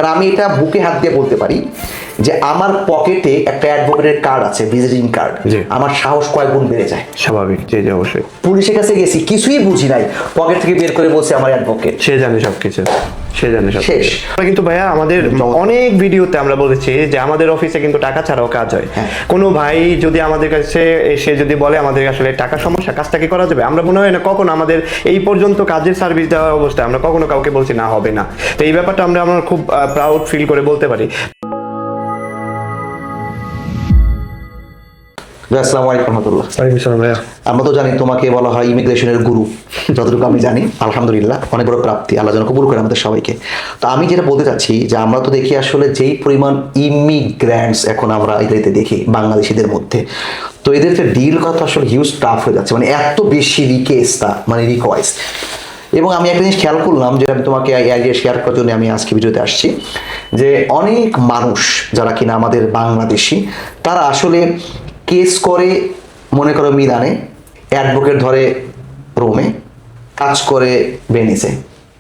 কারণ আমি এটা বুকে হাত দিয়ে বলতে পারি যে আমার পকেটে একটা অ্যাডভোকেটের কার্ড আছে, ভিজিটিং কার্ড, আমার সাহস কয়েক গুণ বেড়ে যায়। স্বাভাবিক, জি জি অবশ্যই। পুলিশের কাছে গেছি, কিছুই বুঝি নাই, পকেট থেকে বের করে বলছে আমার অ্যাডভোকেট, সে জানে সবকিছু, সে জানে সব শেষ। আমরা কিন্তু ভাইয়া আমাদের অনেক ভিডিওতে আমরা বলেছি যে আমাদের অফিসে কিন্তু টাকা ছাড়াও কাজ হয়। কোনো ভাই যদি আমাদের কাছে এসে যদি বলে আমাদের আসলে টাকা সমস্যা, কাজটা কি করা যাবে, আমরা মনে হয় না কখন আমাদের এই পর্যন্ত কাজের সার্ভিস দেওয়ার অবস্থায় আমরা কখনো কাউকে বলছি না হবে না। তো এই ব্যাপারটা আমরা খুব প্রাউড ফিল করে বলতে পারি। আসসালামু আলাইকুম রহমতুল্লাহ। ওয়ালাইকুম আসসালাম ভাইয়া। আমরা তো জানি তোমাকে বলা হয় ইমিগ্রেশনের গুরু, যতটুকু আমি জানি আলহামদুলিল্লাহ অনেক বড় প্রাপ্তি, আল্লাহ যেন কবুল করে আমাদের সবাইকে। তো আমি যেটা বলতে চাচ্ছি যে আমরা তো দেখি আসলে যেই পরিমাণ ইমিগ্র্যান্টস এখন আমরা এদেরতে দেখি বাংলাদেশিদের মধ্যে, তো এদের যে ডিল করা তো আসলে হিউজ টাফ হয়ে যাচ্ছে, মানে এত বেশি রিকোয়েস্টটা মানে রিকোয়েস্ট। এবং আমি একটা জিনিস খেয়াল করলাম যেটা আমি তোমাকে আইডিয়া শেয়ার করার জন্য আমি আজকে ভিডিওতে আসছি, যে অনেক মানুষ যারা কিনা আমাদের বাংলাদেশি, তারা আসলে কেস করে, মনে করো মিলানে, অ্যাডভোকেট ধরে রোমে, কাজ করে ভেনিসে,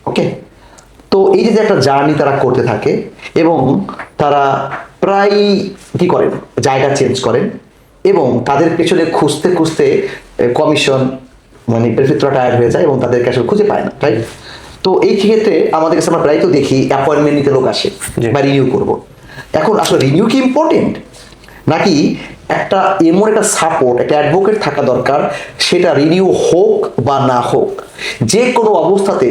ওকে। তো এই যে একটা জার্নি তারা করতে থাকে এবং তারা প্রায় কি করেন, জায়গা চেঞ্জ করেন এবং তাদের পেছনে খুঁজতে খুঁজতে কমিশন মানে বেনিফিটরা টায়ার্ড হয়ে যায় এবং তাদেরকে আসলে খুঁজে পায় না, রাইট? তো এই ক্ষেত্রে আমাদের কাছে আমরা প্রায় তো দেখি অ্যাপয়েন্টমেন্ট নিতে লোক আসে বা রিনিউ করবো। এখন আসলে রিনিউ কি ইম্পর্টেন্ট, নাকি একটা এমন একটা সাপোর্ট, একটা অ্যাডভোকেট থাকা দরকার, সেটা রিনিউ হোক বা না হোক, যে কোনো অবস্থাতে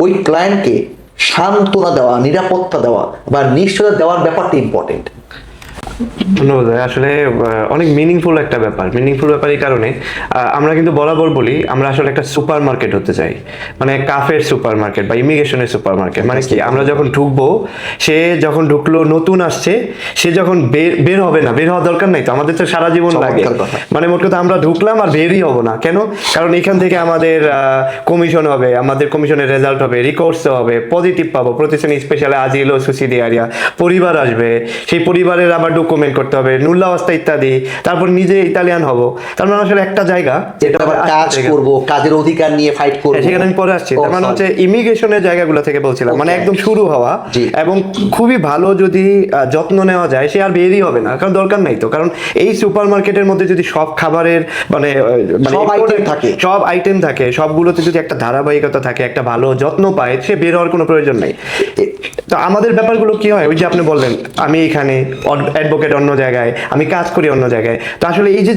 ওই ক্লায়েন্টকে সান্ত্বনা দেওয়া, নিরাপত্তা দেওয়া বা নিশ্চয়তা দেওয়ার ব্যাপারটা ইম্পর্টেন্ট। ধন্যবাদ। আসলে অনেক মিনিংফুল একটা ব্যাপার, মিনিংফুল ব্যাপার এই কারণে আমরা কিন্তু বরাবর বলি আমরা আসলে একটা সুপার মার্কেট হতে চাই, মানে কাফের সুপার মার্কেট বা ইমিগ্রেশনের সুপার মার্কেট। মানে কি, আমরা যখন ঢুকবো, সে যখন ঢুকলো, নতুন আসছে, সে যখন বের হবে না, বের হওয়ার দরকার নাই তো, আমাদের তো সারা জীবন লাগে। মানে মোট কথা আমরা ঢুকলাম আর বেরই হবো না, কেন? কারণ এখান থেকে আমাদের কমিশন হবে, আমাদের কমিশনের রেজাল্ট হবে, রিকোর্স হবে, পজিটিভ পাবো, প্রতিষ্ঠানে স্পেশালি আজিল ও সুসিডিয়ারিয়া পরিবার আসবে, সেই পরিবারের আবার ডকুমেন্ট করতে হবে, নুল্লাওয়াস্তা ইত্যাদি, তারপর নিজে ইতালিয়ান হব। তার মানে আসলে একটা জায়গা যেটা আবার কাজ করব, কাজের অধিকার নিয়ে ফাইট করব, সেখানে আমি পরে আসছি। তার মানে হচ্ছে ইমিগ্রেশনের জায়গাগুলো থেকে বলছিলাম, মানে একদম শুরু হওয়া এবং খুবই ভালো যদি যত্ন নেওয়া যায়, সে আর বেরই হবে না, কারণ দরকার নাই তো। কারণ এই সুপার মার্কেটের মধ্যে যদি সব খাবারের মানে সব আইটেম থাকে, সবগুলোতে যদি একটা ধারাবাহিকতা থাকে, একটা ভালো যত্ন পায়, সে বের হওয়ার কোনো প্রয়োজন নাই। তো আমাদের ব্যাপারগুলো কি হয়, ওই যে আপনি বললেন আমি এখানে অ্যাডভোকেট অন্য জায়গায়, আমি কাজ করি অন্য জায়গায়, তো আসলে এই যে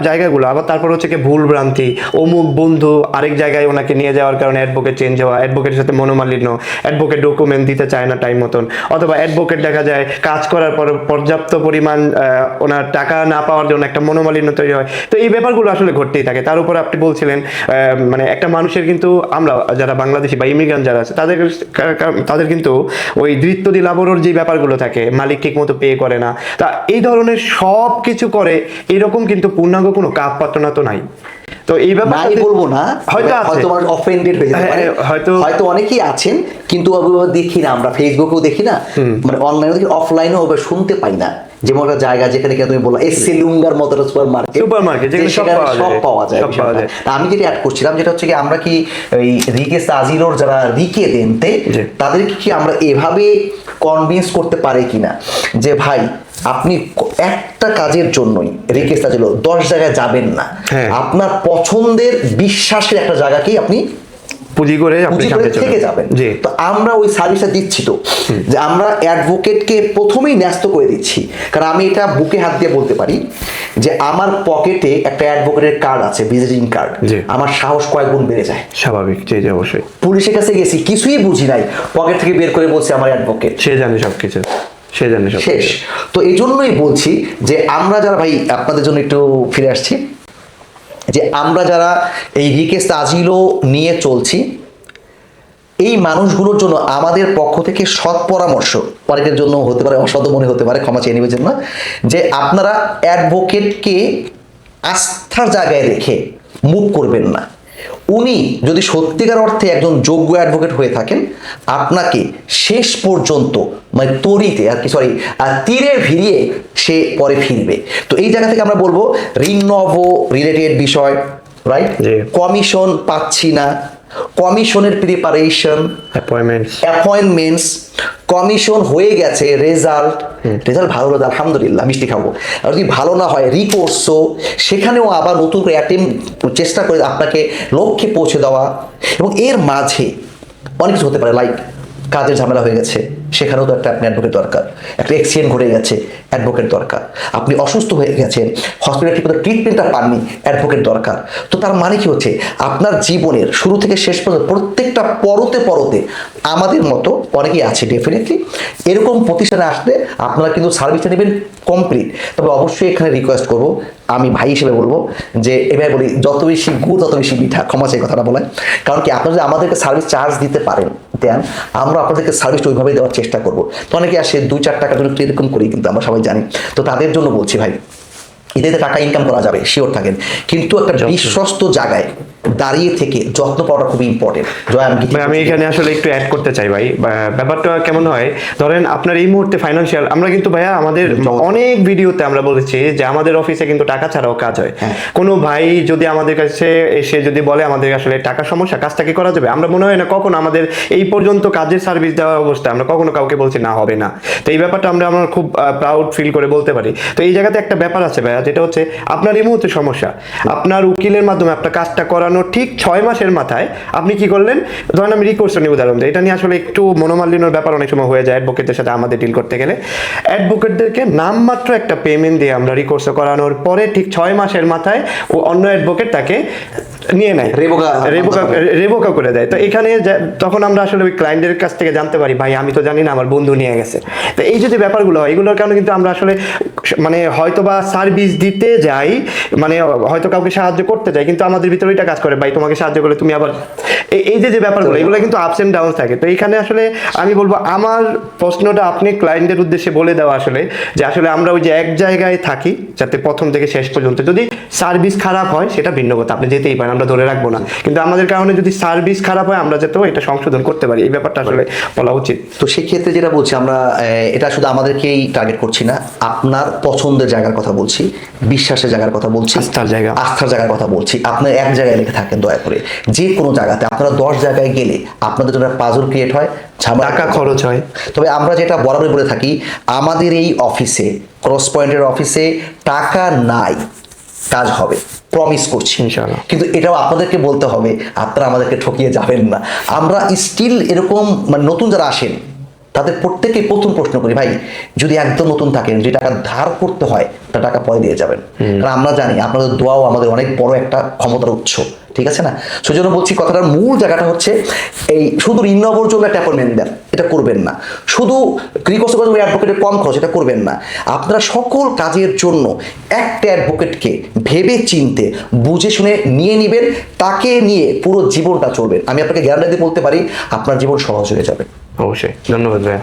জায়গাগুলো আবার তারপর হচ্ছে কি ভুল ভ্রান্তি, অমুক বন্ধু আরেক জায়গায় ওনাকে নিয়ে যাওয়ার কারণে অ্যাডভোকেট চেঞ্জ হওয়া, অ্যাডভোকেটের সাথে মনোমালিন্য, অ্যাডভোকেট ডকুমেন্ট দিতে চায় না টাইম মতন, অথবা অ্যাডভোকেট দেখা যায় কাজ করার পর পর্যাপ্ত পরিমাণ ওনার টাকা না পাওয়ার জন্য একটা মনোমালিন্য তৈরি হয়। তো এই ব্যাপারগুলো আসলে ঘটতেই থাকে। তার উপর আপনি বলছিলেন মানে একটা মানুষের কিন্তু, আমরা যারা বাংলাদেশি বা ইমিগ্রান্ট যারা আছে, তাদের কিন্তু ওই ধৃত্যদি লাবরের যে ব্যাপারগুলো থাকে, মালিক ঠিক মতো পে করে না, তা এই ধরনের সব কিছু করে, এরকম কিন্তু পূর্ণাঙ্গ কোনো কাপ পাত্রনা তো নাই। তো এই ব্যাপারে বলবো না, হয়তো মানুষ অফেন্ডেড হয়ে যেতে পারে, হয়তো অনেকেই আছেন, কিন্তু দেখি না, আমরা ফেসবুকেও দেখি না, মানে অনলাইনে দেখি, অফলাইনেও শুনতে পাই না, যেমন একটা জায়গা যেখানে তুমি বললা এসেলুঙ্গার মতো সুপার মার্কেট যেখানে সব পাওয়া যায়। আমি যেটা অ্যাড করছিলাম যেটা হচ্ছে কি, আমরা কি এই রিকেস আজিলোর যারা রিকে দেনতে, তাদেরকে কি আমরা এভাবে কনভিন্স করতে পারি কিনা যে ভাই আপনি একটা কাজের জন্যই রিকোয়েস্ট ছিল 10 জায়গায় যাবেন না, আপনার পছন্দের বিশ্বাসের একটা জায়গাকেই আপনি পুঁজি করে থেকে যাবেন। তো আমরা ওই সার্ভিসটা দিচ্ছি, তো যে আমরা অ্যাডভোকেটকে প্রথমেই ন্যস্ত করে দিচ্ছি। কারণ আমি এটা বুকে হাত দিয়ে বলতে পারি যে আমার পকেটে একটা অ্যাডভোকেটের কার্ড আছে, ভিজিটিং কার্ড, আমার সাহস কয়েক গুণ বেড়ে যায়। স্বাভাবিক, জি জি অবশ্যই। পুলিশের কাছে গেছি, কিছুই বুঝি নাই, পকেট থেকে বের করে বলছে আমার অ্যাডভোকেট, সে জানে সবকিছু, সে জানে সব শেষ। তো এই জন্যই বলছি যে আমরা যারা, ভাই আপনাদের জন্য একটু ফিরে আসছি, যে আমরা যারা এই রিকোয়েস্ট আজিলও নিয়ে চলছি, এই মানুষগুলোর জন্য আমাদের পক্ষ থেকে সৎ পরামর্শ, অনেকের জন্য হতে পারে অসৎ মনে হতে পারে, ক্ষমা চেয়ে নেবেন জন্য, যে আপনারা অ্যাডভোকেটকে আস্থার জায়গায় রেখে মুভ করবেন না। উনি যদি সত্যিকার অর্থে একজন যোগ্য অ্যাডভোকেট হয়ে থাকেন, আপনাকে শেষ পর্যন্ত মানে তীরে ভিড়িয়ে সে পরে ফিরবে। তো এই জায়গা থেকে আমরা বলবো রিনভো রিলেটেড বিষয়, রাইট, কমিশন পাচ্ছি না, কমিশনের প্রিপারেশন, অ্যাপয়েন্টমেন্টস, কমিশন হয়ে গেছে, রেজাল্ট ভালো হলো আলহামদুলিল্লাহ মিষ্টি খাবো, আর যদি ভালো না হয় রিকোর্সও, সেখানেও আবার নতুন করে চেষ্টা করে আপনাকে লক্ষ্যে পৌঁছে দেওয়া। এবং এর মাঝে অনেক কিছু হতে পারে, লাইক কাজের ঝামেলা হয়ে গেছে, সেখানেও তো একটা আপনি অ্যাডভোকেট দরকার, একটা অ্যাক্সিডেন্ট ঘটে গেছে, অ্যাডভোকেট দরকার, আপনি অসুস্থ হয়ে গেছেন, হসপিটালে ঠিকমতো ট্রিটমেন্টটা পাননি, অ্যাডভোকেট দরকার। তো তার মানে কি হচ্ছে, আপনার জীবনের শুরু থেকে শেষ পর্যন্ত প্রত্যেকটা পরতে পরতে আমাদের মতো অনেকেই আছে ডেফিনেটলি, এরকম প্রতিষ্ঠানে আসলে আপনারা কিন্তু সার্ভিসটা নেবেন কমপ্লিট। তবে অবশ্যই এখানে রিকোয়েস্ট করব, আমি ভাই হিসেবে বলবো যে এভাবে বলি, যত বেশি গুড় তত বেশি মিঠা, ক্ষমা চাই কথাটা বলেন। কারণ কি, আপনারা যদি আমাদেরকে সার্ভিস চার্জ দিতে পারেন দেন, আমরা আপনাদেরকে সার্ভিসটা ওইভাবেই দেওয়ার চেষ্টা করবো। তো অনেকে আসে 2-4 টাকার জন্য এরকম করি, কিন্তু আমরা সবাই জানি। তো তাদের জন্য বলছি ভাই, এতে টাকা ইনকাম করা যাবে, শিওর থাকেন, কিন্তু একটা বিশ্বস্ত জায়গায় দাঁড়িয়ে থেকে যত্ন পাওয়াটা খুবই ইম্পর্টেন্ট। আমি এখানে আসলে একটু অ্যাড করতে চাই ভাই, ব্যাপারটা কেমন হয়, ধরেন আপনার এই মুহূর্তে ফাইন্যান্সিয়াল, আমরা কিন্তু ভাইয়া আমাদের অনেক ভিডিওতে আমরা বলেছি যে আমাদের অফিসে কিন্তু টাকা ছাড়াও কাজ হয়। কোনো ভাই যদি আমাদের কাছে এসে যদি বলে আমাদের আসলে টাকা সমস্যা, কাজটা কি করা যাবে, আমরা মনে হয় না কখনো আমাদের এই পর্যন্ত কাজের সার্ভিস দেওয়ার অবস্থায় আমরা কখনো কাউকে বলছি না হবে না। তো এই ব্যাপারটা আমরা খুব প্রাউড ফিল করে বলতে পারি। তো এই জায়গাতে একটা ব্যাপার আছে ভাইয়া, যেটা হচ্ছে আপনার এই মুহূর্তে সমস্যা, আপনার উকিলের মাধ্যমে আপনার কাজটা করানোর ঠিক 6 মাসের মাথায় আপনি কি করলেন, ধরেন আমি রিকোর্সটা নিয়ে উদাহরণ দিই, এটা নিয়ে আসলে একটু মনোমালিন্যর ব্যাপার অনেক সময় হয়ে যায় অ্যাডভোকেটের সাথে আমাদের ডিল করতে গেলে। অ্যাডভোকেটদেরকে নামমাত্র একটা পেমেন্ট দিয়ে আমরা রিকোর্স করানোর পরে ঠিক 6 মাসের মাথায় ও অন্য অ্যাডভোকেট তাকে নিয়ে নেয়, রেভোকা করে দেয়। তো এখানে তখন আমরা আসলে ওই ক্লায়েন্টের কাছ থেকে জানতে পারি, ভাই আমি তো জানি না, আমার বন্ধু নিয়ে গেছে। তো এই যদি ব্যাপারগুলো হয়, এগুলোর কারণে কিন্তু আমরা আসলে মানে হয়তোবা সার্ভিস দিতে যাই, মানে হয়তো কাউকে সাহায্য করতে চাই, কিন্তু আমাদের ভিতরে এটা কাজ করে, ভাই তোমাকে সাহায্য করলে তুমি আবার এই যে ব্যাপারগুলো, এগুলো কিন্তু আপস এন্ড ডাউন থাকে। তো এখানে আসলে আমি বলবো, আমার প্রশ্নটা আপনি ক্লায়েন্টের উদ্দেশ্যে বলে দেওয়া আসলে, যে আসলে আমরা ওই যে এক জায়গায় থাকি, যাতে প্রথম থেকে শেষ পর্যন্ত, যদি সার্ভিস খারাপ হয় সেটা ভিন্ন কথা, আপনি যেতেই পারেন, আমরা ধরে রাখবো না, কিন্তু আমাদের কারণে যদি সার্ভিস খারাপ হয় আমরা যাতে এটা সংশোধন করতে পারি, এই ব্যাপারটা আসলে বলা উচিত। তো সেই ক্ষেত্রে যেটা বলছি, আমরা এটা শুধু আমাদেরকেই টার্গেট করছি না, আপনার পছন্দের জায়গার কথা বলছি, বিশ্বাসের জায়গার কথা বলছি, আস্থার জায়গার কথা বলছি। আপনার এক জায়গায় লিখে থাকেন দয়া করে, যে কোনো জায়গাতে আপনারা 10 জায়গায় গেলে আপনাদের জন্য পাজল ক্রিয়েট হয়, টাকা খরচ হয়। তবে আমরা যেটা বরাবর বলে থাকি, আমাদের এই অফিসে, ক্রস পয়েন্টের অফিসে টাকা নাই, কাজ হবে, প্রমিস করছি ইনশাআল্লাহ। কিন্তু এটাও আপনাদেরকে বলতে হবে, আপনারা আমাদেরকে ঠকিয়ে যাবেন না। আমরা স্টিল এরকম, মানে নতুন যারা আসেন তাদের প্রত্যেকেই প্রথম প্রশ্ন করি, ভাই যদি একদম নতুন থাকেন, যে টাকা ধার করতে হয় তা টাকা পরে দিয়ে যাবেন, কারণ আমরা জানি আপনাদের দোয়াও আমাদের অনেক বড় একটা ক্ষমতার উৎস, ঠিক আছে না? সেজন্য বলছি, কথাটার মূল জায়গাটা হচ্ছে এই, শুধু রিনিউয়াবল জন্য একটা অ্যাপয়েন্টমেন্ট দেন, এটা করবেন না। শুধু রিকোয়েস্ট করে অ্যাডভোকেটের কম খরচ, এটা করবেন না। আপনারা সকল কাজের জন্য একটা অ্যাডভোকেটকে ভেবে চিনতে বুঝে শুনে নিয়ে নেবেন, তাকে নিয়ে পুরো জীবনটা চলবে। আমি আপনাকে গ্যারান্টি দিয়ে বলতে পারি, আপনার জীবন সহজ হয়ে যাবে। অবশ্যই, ধন্যবাদ ভাইয়া।